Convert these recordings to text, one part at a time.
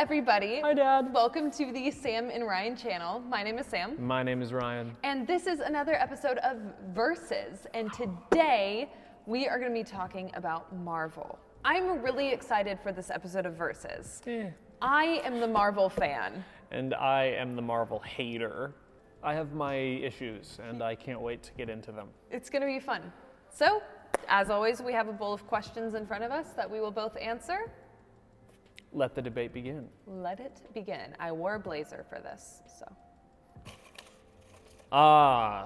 everybody. Hi, Dad. Welcome to the Sam and Ryan channel. My name is Sam. My name is Ryan. And this is another episode of Versus. And today we are going to be talking about Marvel. I'm really excited for this episode of Versus. I am the Marvel fan. And I am the Marvel hater. I have my issues, and I can't wait to get into them. It's going to be fun. So, as always, we have a bowl of questions in front of us that we will both answer. Let the debate begin. Let it begin. I wore a blazer for this, so.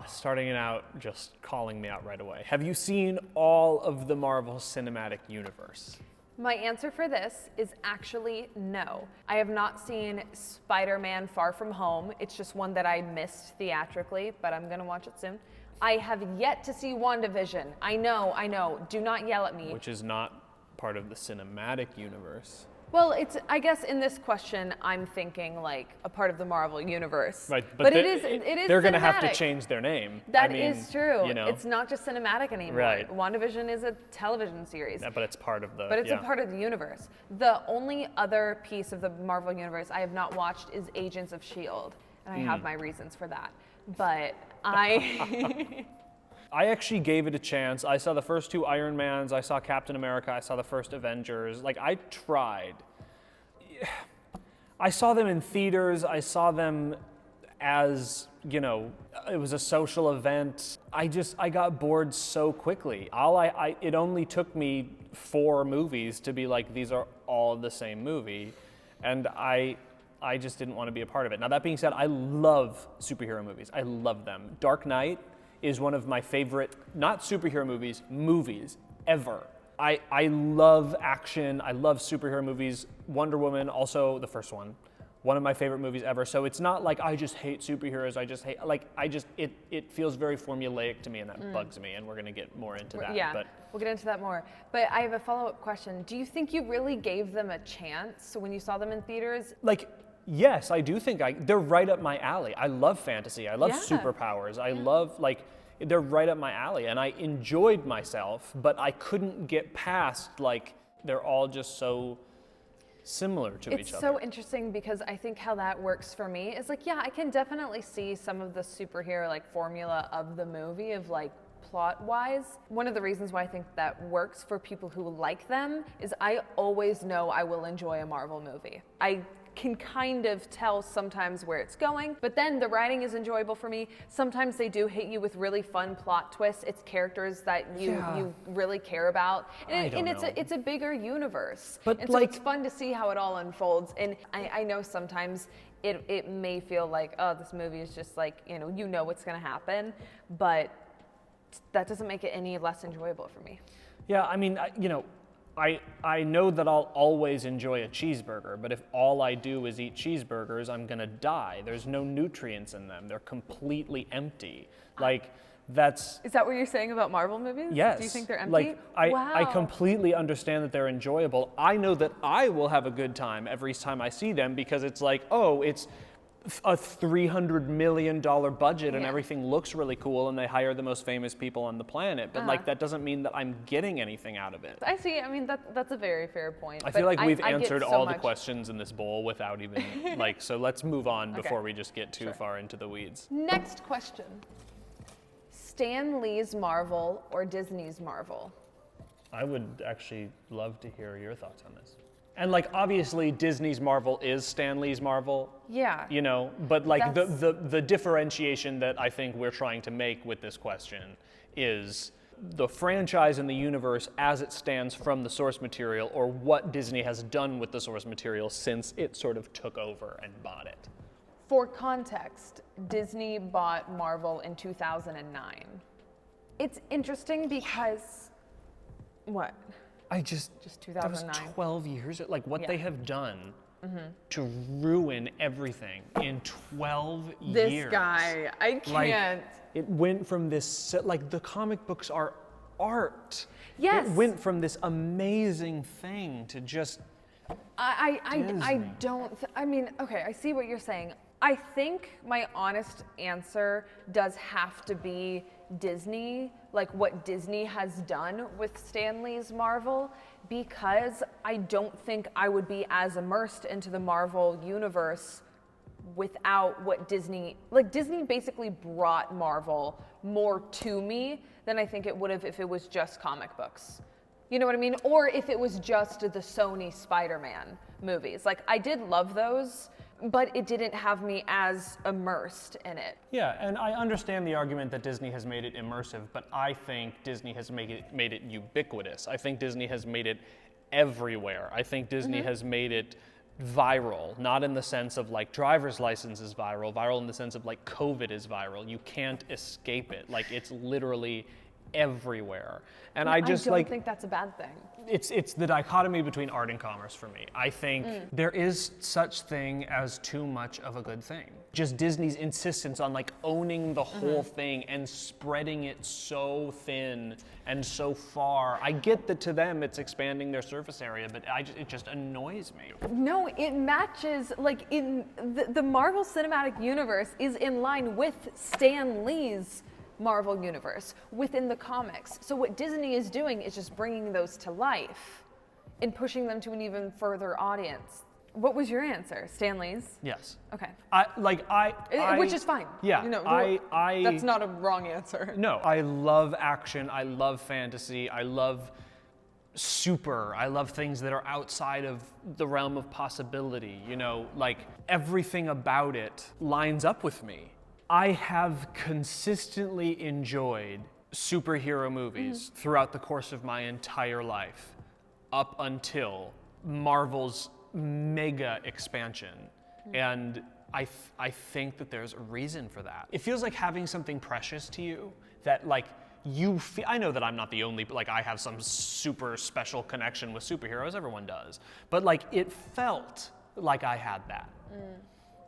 Starting it out, just calling me out right away. Have you seen all of the Marvel Cinematic Universe? My answer for this is actually no. I have not seen Spider-Man Far From Home. It's just one that I missed theatrically, but I'm gonna watch it soon. I have yet to see Wandavision. I know, do not yell at me. Which is not part of the cinematic universe. Well, I guess in this question, I'm thinking like a part of the Marvel universe. Right, but it is they're going to cinematic. have to change their name. That is true. You know. It's not just cinematic anymore. Right. WandaVision is a television series. Yeah, but it's part of the. But it's a part of the universe. The only other piece of the Marvel universe I have not watched is Agents of S.H.I.E.L.D. And I have my reasons for that. But I actually gave it a chance. I saw the first two Iron Mans, I saw Captain America, I saw the first Avengers. Like, I tried. I saw them in theaters, I saw them as, you know, it was a social event. I got bored so quickly. It only took me 4 movies to be like, these are all the same movie. And I just didn't want to be a part of it. Now, that being said, I love superhero movies. I love them. Dark Knight is one of my favorite, not superhero movies ever. I love action. I love superhero movies. Wonder Woman, also the first one of my favorite movies ever. So it's not like I just hate superheroes. It feels very formulaic to me, and that bugs me. And we're gonna get more into that. Yeah, but we'll get into that more. But I have a follow-up question. Do you think you really gave them a chance when you saw them in theaters? Like, yes, I do think they're right up my alley. I love fantasy. I love superpowers. I love, they're right up my alley. And I enjoyed myself, but I couldn't get past, they're all just so similar to each other. It's so interesting because I think how that works for me is I can definitely see some of the superhero formula of the movie of plot-wise. One of the reasons why I think that works for people who like them is I always know I will enjoy a Marvel movie. I can kind of tell sometimes where it's going, but then the writing is enjoyable for me. Sometimes they do hit you with really fun plot twists. It's characters that you really care about, and it's a bigger universe. But so it's fun to see how it all unfolds. And I know sometimes it may feel like, oh, this movie is just you know what's gonna happen, but that doesn't make it any less enjoyable for me. Yeah, I mean, I know that I'll always enjoy a cheeseburger, but if all I do is eat cheeseburgers, I'm gonna die. There's no nutrients in them. They're completely empty. Is that what you're saying about Marvel movies? Yes. Do you think they're empty? I completely understand that they're enjoyable. I know that I will have a good time every time I see them because it's it's a $300 million budget and everything looks really cool and they hire the most famous people on the planet, but that doesn't mean that I'm getting anything out of it. I see. I mean, that's a very fair point. I feel like we've answered all the questions in this bowl without even so let's move on before we just get too far into the weeds. Next question. Stan Lee's Marvel or Disney's Marvel? I would actually love to hear your thoughts on this. And obviously Disney's Marvel is Stan Lee's Marvel. Yeah. You know, but the differentiation that I think we're trying to make with this question is the franchise and the universe as it stands from the source material, or what Disney has done with the source material since it sort of took over and bought it. For context, Disney bought Marvel in 2009. It's interesting because what? Just 2009. That was 12 years. They have done to ruin everything in 12 years. This guy, I can't. It went from this, the comic books are art. Yes. It went from this amazing thing to just I mean, okay, I see what you're saying. I think my honest answer does have to be Disney, like what Disney has done with Stan Lee's Marvel, because I don't think I would be as immersed into the Marvel universe without what Disney basically brought Marvel more to me than I think it would have if it was just comic books. You know what I mean? Or if it was just the Sony Spider-Man movies. Like, I did love those, but it didn't have me as immersed in it. Yeah, and I understand the argument that Disney has made it immersive, but I think Disney has made it ubiquitous. I think Disney has made it everywhere. I think Disney has made it viral, not in the sense of like driver's license is viral in the sense of like COVID is viral. You can't escape it. Like, it's literally everywhere. And I just don't think that's a bad thing. It's the dichotomy between art and commerce for me. I think there is such thing as too much of a good thing. Just Disney's insistence on like owning the whole thing and spreading it so thin and so far. I get that to them it's expanding their surface area, but it just annoys me. No, it matches, like, in the Marvel Cinematic Universe is in line with Stan Lee's Marvel Universe within the comics. So what Disney is doing is just bringing those to life and pushing them to an even further audience. What was your answer? Stan Lee's? Yes. Okay. I which is fine. Yeah. You know, I that's not a wrong answer. No, I love action. I love fantasy. I love I love things that are outside of the realm of possibility. You know, like, everything about it lines up with me. I have consistently enjoyed superhero movies throughout the course of my entire life, up until Marvel's mega expansion. And I think that there's a reason for that. It feels like having something precious to you that, like, I know that I'm not the only, like, I have some super special connection with superheroes, everyone does. But, like, it felt like I had that.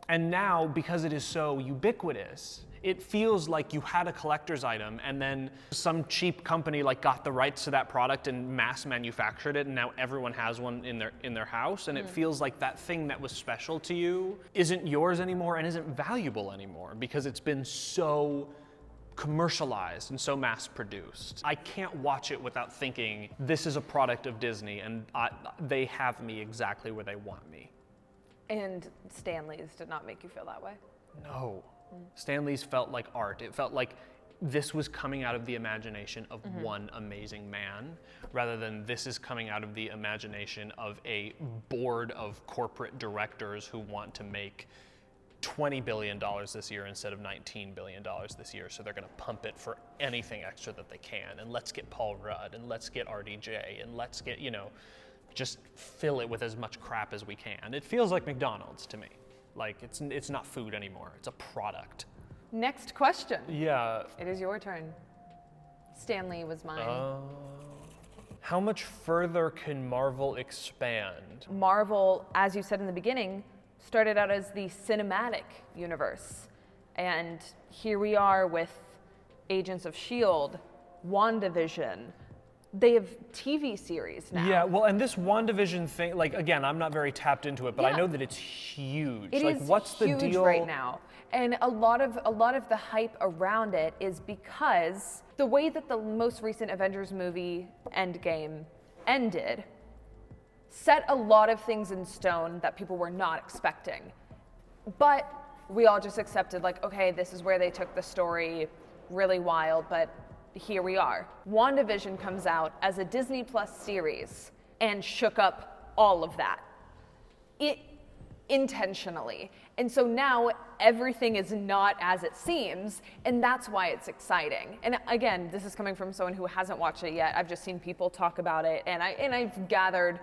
And now, because it is so ubiquitous, it feels like you had a collector's item and then some cheap company like got the rights to that product and mass manufactured it, and now everyone has one in their house, and it feels like that thing that was special to you isn't yours anymore and isn't valuable anymore because it's been so commercialized and so mass produced. I can't watch it without thinking this is a product of Disney and they have me exactly where they want me. And Stan Lee's did not make you feel that way? No. Stan Lee's felt like art. It felt like this was coming out of the imagination of one amazing man, rather than this is coming out of the imagination of a board of corporate directors who want to make $20 billion this year instead of $19 billion this year, so they're going to pump it for anything extra that they can. And let's get Paul Rudd, and let's get RDJ, and let's get, just fill it with as much crap as we can. It feels like McDonald's to me. Like, it's not food anymore, it's a product. Next question. Yeah. It is your turn. Stan Lee was mine. How much further can Marvel expand? Marvel, as you said in the beginning, started out as the cinematic universe. And here we are with Agents of S.H.I.E.L.D., WandaVision. They have TV series now. Yeah, well, and this WandaVision thing, like, again, I'm not very tapped into it, but I know that it's huge. It like, is what's huge the deal right now. And a lot of the hype around it is because the way that the most recent Avengers movie, Endgame, ended, set a lot of things in stone that people were not expecting. But we all just accepted, like, okay, this is where they took the story, really wild, but here we are. WandaVision comes out as a Disney Plus series and shook up all of that. It intentionally. And so now everything is not as it seems, and that's why it's exciting. And again, this is coming from someone who hasn't watched it yet. I've just seen people talk about it, and I've gathered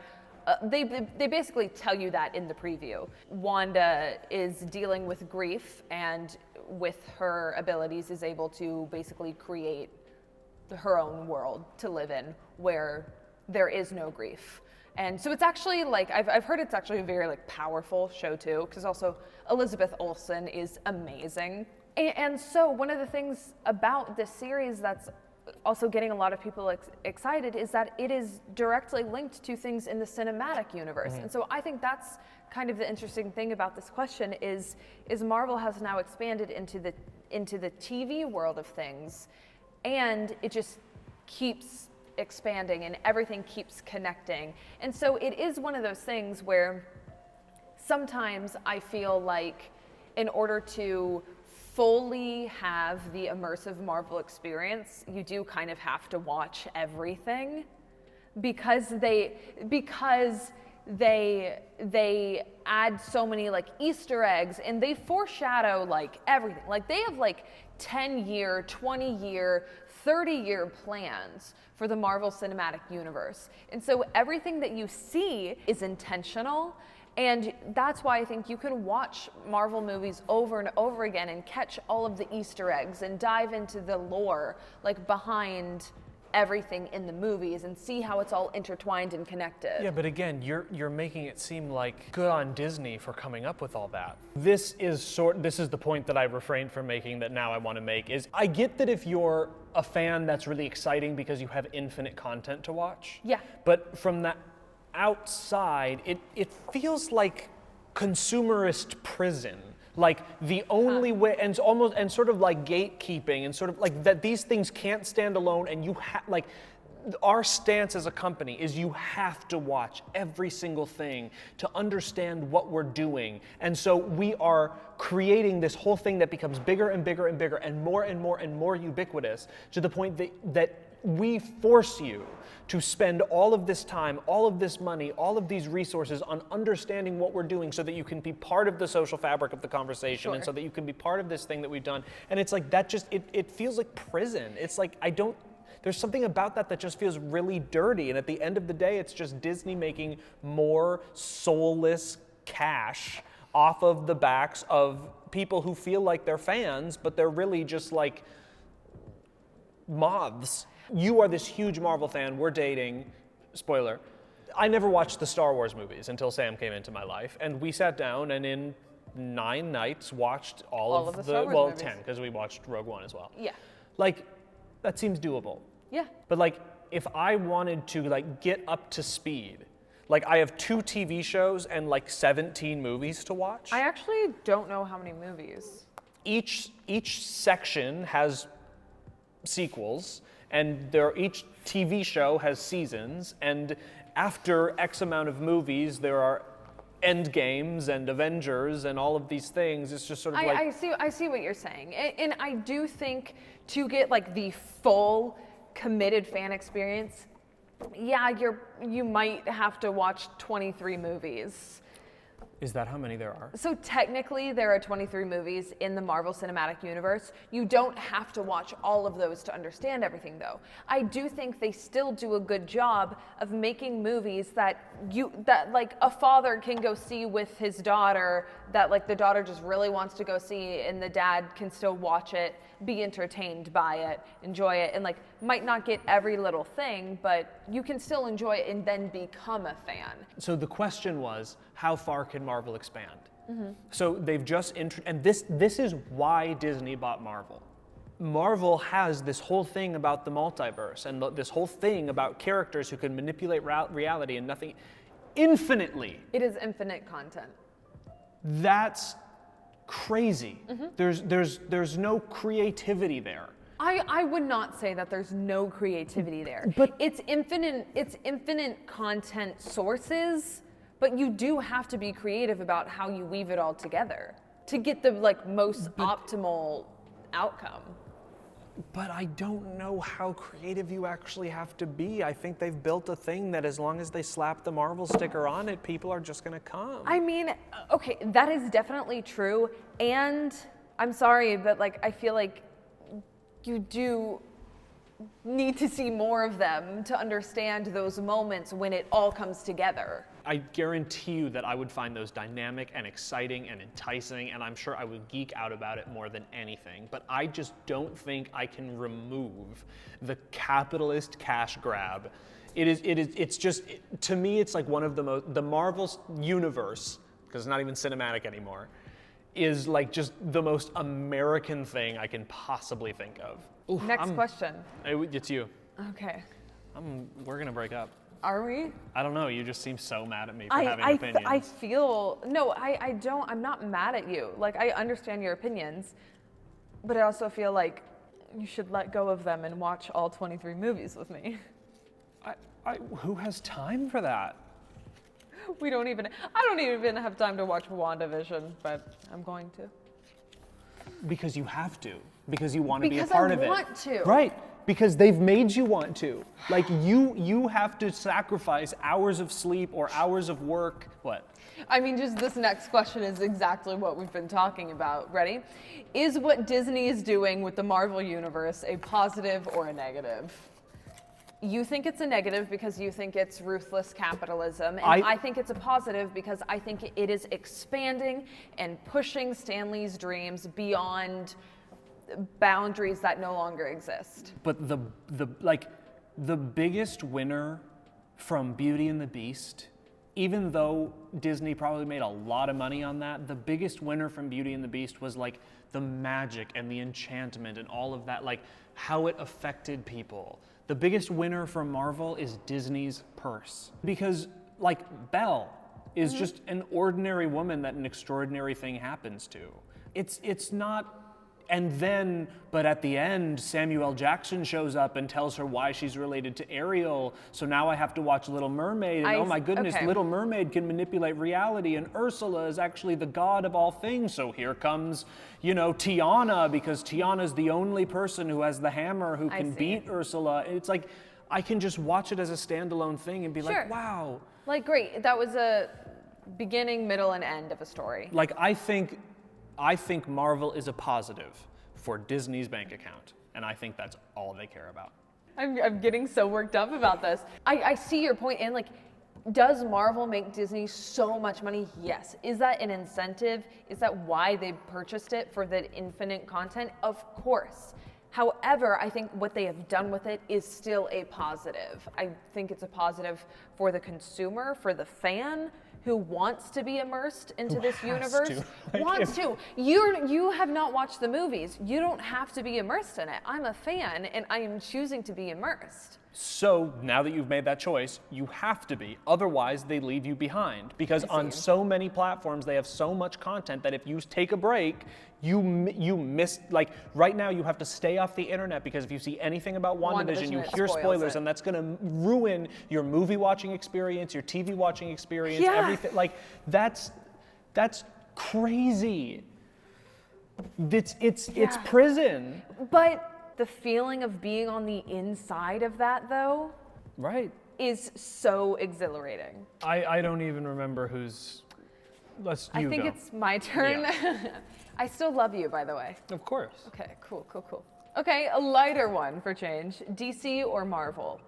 they basically tell you that in the preview. Wanda is dealing with grief, and with her abilities is able to basically create her own world to live in where there is no grief. And so it's actually, like, I've heard it's actually a very, like, powerful show too, because also Elizabeth Olsen is amazing. And so one of the things about this series that's also getting a lot of people excited is that it is directly linked to things in the cinematic universe. And so I think that's kind of the interesting thing about this question is Marvel has now expanded into the TV world of things, and it just keeps expanding and everything keeps connecting. And so it is one of those things where sometimes I feel like in order to fully have the immersive Marvel experience, you do kind of have to watch everything because they add so many like Easter eggs and they foreshadow like everything. Like they have like 10-year, 20-year, 30-year plans for the Marvel Cinematic Universe. And so everything that you see is intentional. And that's why I think you can watch Marvel movies over and over again and catch all of the Easter eggs and dive into the lore like behind everything in the movies and see how it's all intertwined and connected. Yeah, but again, you're making it seem like good on Disney for coming up with all that. This is the point that I refrained from making that now I want to make is I get that if you're a fan that's really exciting because you have infinite content to watch. Yeah. But from that outside, it feels like consumerist prison. Like the only way, and sort of like gatekeeping, and sort of like that these things can't stand alone, and you like our stance as a company is you have to watch every single thing to understand what we're doing. And so we are creating this whole thing that becomes bigger and bigger and bigger and more and more and more ubiquitous to the point that we force you to spend all of this time, all of this money, all of these resources on understanding what we're doing so that you can be part of the social fabric of the conversation. Sure. And so that you can be part of this thing that we've done. And it's like that just, it feels like prison. It's like, there's something about that just feels really dirty. And at the end of the day, it's just Disney making more soulless cash off of the backs of people who feel like they're fans, but they're really just like moths. You are this huge Marvel fan, we're dating, spoiler. I never watched the Star Wars movies until Sam came into my life, and we sat down and in 9 nights watched all of the Star Wars well, movies. 10, because we watched Rogue One as well. Yeah. Like, that seems doable. Yeah. But like, if I wanted to like get up to speed, like I have 2 TV shows and like 17 movies to watch. I actually don't know how many movies. Each section has sequels, and each TV show has seasons, and after X amount of movies, there are end games and Avengers and all of these things. It's just sort of like... I see what you're saying. And I do think to get like the full committed fan experience, yeah, you might have to watch 23 movies. Is that how many there are? So technically there are 23 movies in the Marvel Cinematic Universe. You don't have to watch all of those to understand everything though. I do think they still do a good job of making movies that like a father can go see with his daughter, that like the daughter just really wants to go see and the dad can still watch it, be entertained by it, enjoy it, and like might not get every little thing, but you can still enjoy it and then become a fan. So the question was, how far can Marvel expand? Mm-hmm. So they've just and this is why Disney bought Marvel. Marvel has this whole thing about the multiverse and this whole thing about characters who can manipulate reality and nothing infinitely. It is infinite content. That's crazy. Mm-hmm. There's no creativity there. I would not say that there's no creativity there. But it's infinite content sources, but you do have to be creative about how you weave it all together to get the like most optimal outcome. But I don't know how creative you actually have to be. I think they've built a thing that as long as they slap the Marvel sticker on it, people are just gonna come. I mean, okay, that is definitely true. And I'm sorry, but like I feel like you do need to see more of them to understand those moments when it all comes together. I guarantee you that I would find those dynamic and exciting and enticing, and I'm sure I would geek out about it more than anything. But I just don't think I can remove the capitalist cash grab. It's just, to me, it's like one of the Marvel universe, because it's not even cinematic anymore, is like just the most American thing I can possibly think of. Oof, Next question. It's you. Okay. We're gonna break up. Are we? I don't know. You just seem so mad at me for having opinions. I feel, no, I don't, I'm not mad at you. Like, I understand your opinions, but I also feel like you should let go of them and watch all 23 movies with me. Who has time for that? I don't even have time to watch WandaVision, but I'm going to. Because you have to. Because you want to be a Because part I of it. want to. Right. Because they've made you want to. Like you have to sacrifice hours of sleep or hours of work. What? I mean, just this next question is exactly what we've been talking about. Ready? Is what Disney is doing with the Marvel Universe a positive or a negative? You think it's a negative because you think it's ruthless capitalism, and I think it's a positive because I think it is expanding and pushing Stan Lee's dreams beyond boundaries that no longer exist. But the biggest winner from Beauty and the Beast, even though Disney probably made a lot of money on that, the biggest winner from Beauty and the Beast was like the magic and the enchantment and all of that, like how it affected people. The biggest winner from Marvel is Disney's purse. Because like Belle is just an ordinary woman that an extraordinary thing happens to. It's not. And then, but at the end, Samuel Jackson shows up and tells her why she's related to Ariel. So now I have to watch Little Mermaid, and oh my goodness, okay. Little Mermaid can manipulate reality, and Ursula is actually the god of all things. So here comes, Tiana, because Tiana's the only person who has the hammer who can beat Ursula. It's like, I can just watch it as a standalone thing and be like, wow. Like, great, that was a beginning, middle, and end of a story. Like, I think Marvel is a positive for Disney's bank account, and I think that's all they care about. I'm getting so worked up about this. I see your point, and like, does Marvel make Disney so much money? Yes. Is that an incentive? Is that why they purchased it, for the infinite content? Of course. However, I think what they have done with it is still a positive. I think it's a positive for the consumer, for the fan, who wants to be immersed into this universe. You have not watched the movies. You don't have to be immersed in it. I'm a fan, and I am choosing to be immersed. So now that you've made that choice, you have to be. Otherwise, they leave you behind. Because on so many platforms, they have so much content that if you take a break, you miss, like right now you have to stay off the internet, because if you see anything about WandaVision, you hear spoilers, and that's gonna ruin your movie watching experience, your TV watching experience, everything. Like that's crazy. It's prison. But the feeling of being on the inside of that, though, right, is so exhilarating. I don't even remember who's. I think it's my turn. Yeah. I still love you, by the way. Of course. Okay, cool. Okay, a lighter one for change. DC or Marvel?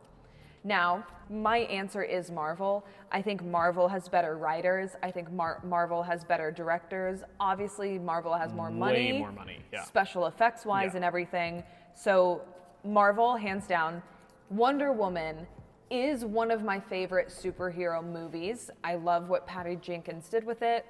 Now, my answer is Marvel. I think Marvel has better writers. I think Marvel has better directors. Obviously, Marvel has more money. Way more money, yeah. Special effects-wise and everything. So, Marvel, hands down. Wonder Woman is one of my favorite superhero movies. I love what Patty Jenkins did with it.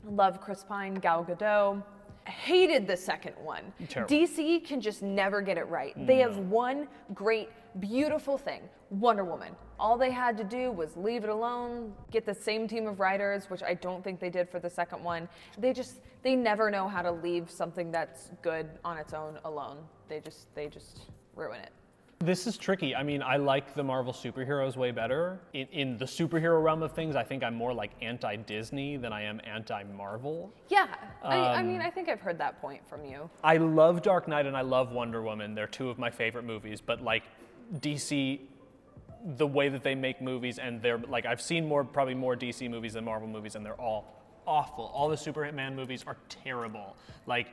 Love Chris Pine, Gal Gadot. Hated the second one. Terrible. DC can just never get it right. They have one great, beautiful thing, Wonder Woman. All they had to do was leave it alone, get the same team of writers, which I don't think they did for the second one. They never know how to leave something that's good on its own alone. They just ruin it. This is tricky. I mean, I like the Marvel superheroes way better. In the superhero realm of things, I think I'm more like anti-Disney than I am anti-Marvel. Yeah, I mean, I think I've heard that point from you. I love Dark Knight and I love Wonder Woman. They're two of my favorite movies, but like DC, the way that they make movies, and they're like, I've seen probably more DC movies than Marvel movies, and they're all awful. All the Superman movies are terrible. Like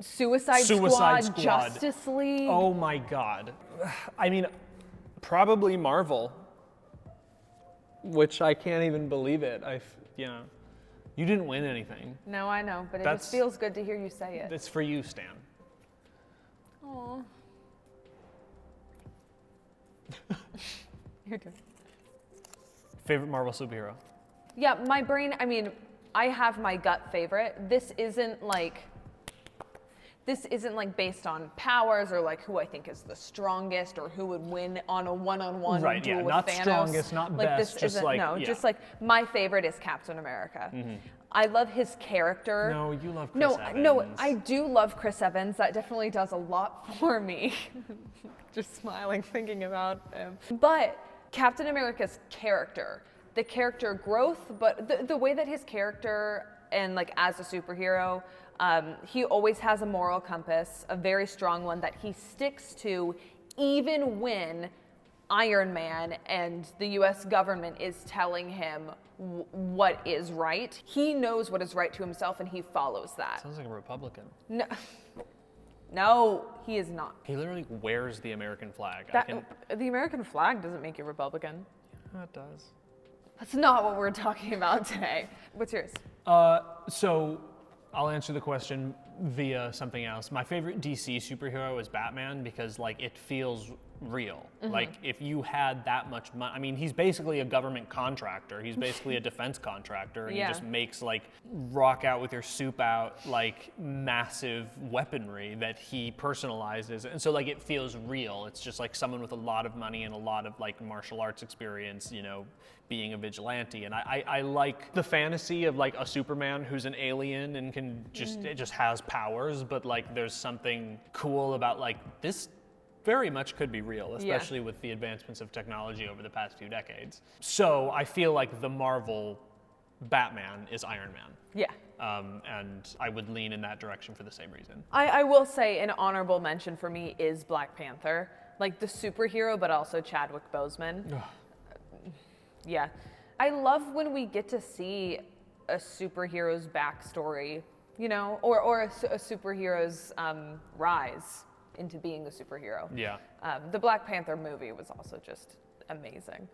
Suicide Squad, Justice League. Oh my God. I mean, probably Marvel, which I can't even believe it. You didn't win anything. No, I know, but it just feels good to hear you say it. It's for you, Stan. Aw. Your turn. Favorite Marvel superhero? Yeah, my brain, I mean, I have my gut favorite. This isn't like based on powers or like who I think is the strongest or who would win on a one-on-one duel with not Thanos. Strongest, not like best, this just isn't, like, no, yeah. just like my favorite is Captain America. Mm-hmm. I love his character. No, you love Chris Evans. No, I do love Chris Evans. That definitely does a lot for me. Just smiling thinking about him. But Captain America's character, the character growth, but the way that his character and like as a superhero, he always has a moral compass, a very strong one that he sticks to, even when Iron Man and the US government is telling him what is right. He knows what is right to himself and he follows that. Sounds like a Republican. No, he is not. He literally wears the American flag. The American flag doesn't make you Republican. Yeah, it does. That's not what we're talking about today. What's yours? So I'll answer the question via something else. My favorite DC superhero is Batman because like it feels real. Like if you had that much money, I mean, he's basically a government contractor. He's basically a defense contractor, and he just makes like rock out with your soup out like massive weaponry that he personalizes, and so like it feels real. It's just like someone with a lot of money and a lot of like martial arts experience, you know, being a vigilante. And I like the fantasy of like a Superman who's an alien and can just it just has powers, but like there's something cool about like this very much could be real, especially with the advancements of technology over the past few decades. So I feel like the Marvel Batman is Iron Man. Yeah. And I would lean in that direction for the same reason. I will say an honorable mention for me is Black Panther. Like the superhero, but also Chadwick Boseman. Yeah. I love when we get to see a superhero's backstory, you know, or a superhero's rise into being a superhero. Yeah. The Black Panther movie was also just amazing.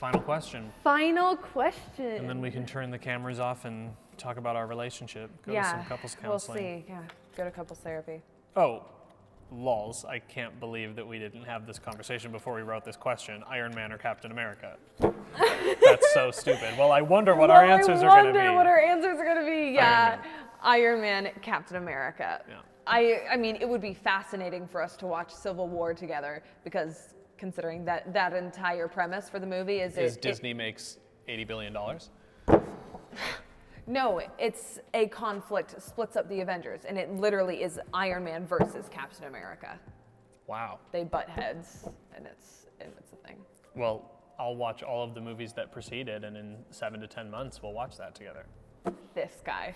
Final question. Final question. And then we can turn the cameras off and talk about our relationship. Go to some couples counseling. We'll see. Yeah. Go to couples therapy. Oh, lols. I can't believe that we didn't have this conversation before we wrote this question. Iron Man or Captain America? That's so stupid. Well, I wonder what our answers are going to be. I wonder what our answers are going to be. Yeah. Iron Man, Captain America. Yeah. I mean, it would be fascinating for us to watch Civil War together because considering that entire premise for the movie is Disney makes $80 billion? No, it's a conflict splits up the Avengers, and it literally is Iron Man versus Captain America. Wow. They butt heads, and it's a thing. Well, I'll watch all of the movies that preceded, and in 7 to 10 months, we'll watch that together. This guy.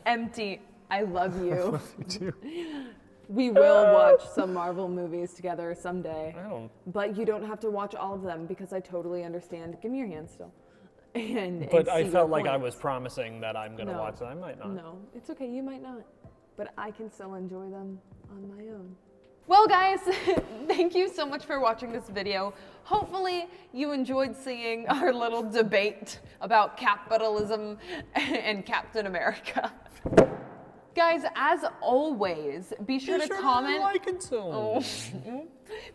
Empty, I love you. You too. We will watch some Marvel movies together someday. I don't. But you don't have to watch all of them because I totally understand. Give me your hand still. But I felt like I was promising that I'm going to watch them. I might not. No, it's okay. You might not. But I can still enjoy them on my own. Well, guys, thank you so much for watching this video. Hopefully you enjoyed seeing our little debate about capitalism and Captain America. Guys, as always, be sure to comment. Like and so.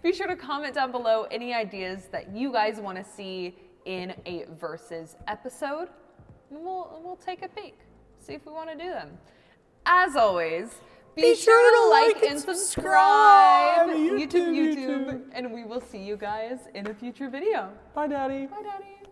Be sure to comment down below any ideas that you guys want to see in a versus episode. And we'll take a peek, see if we want to do them. As always, be sure to like and subscribe. YouTube, and we will see you guys in a future video. Bye, Daddy. Bye, Daddy.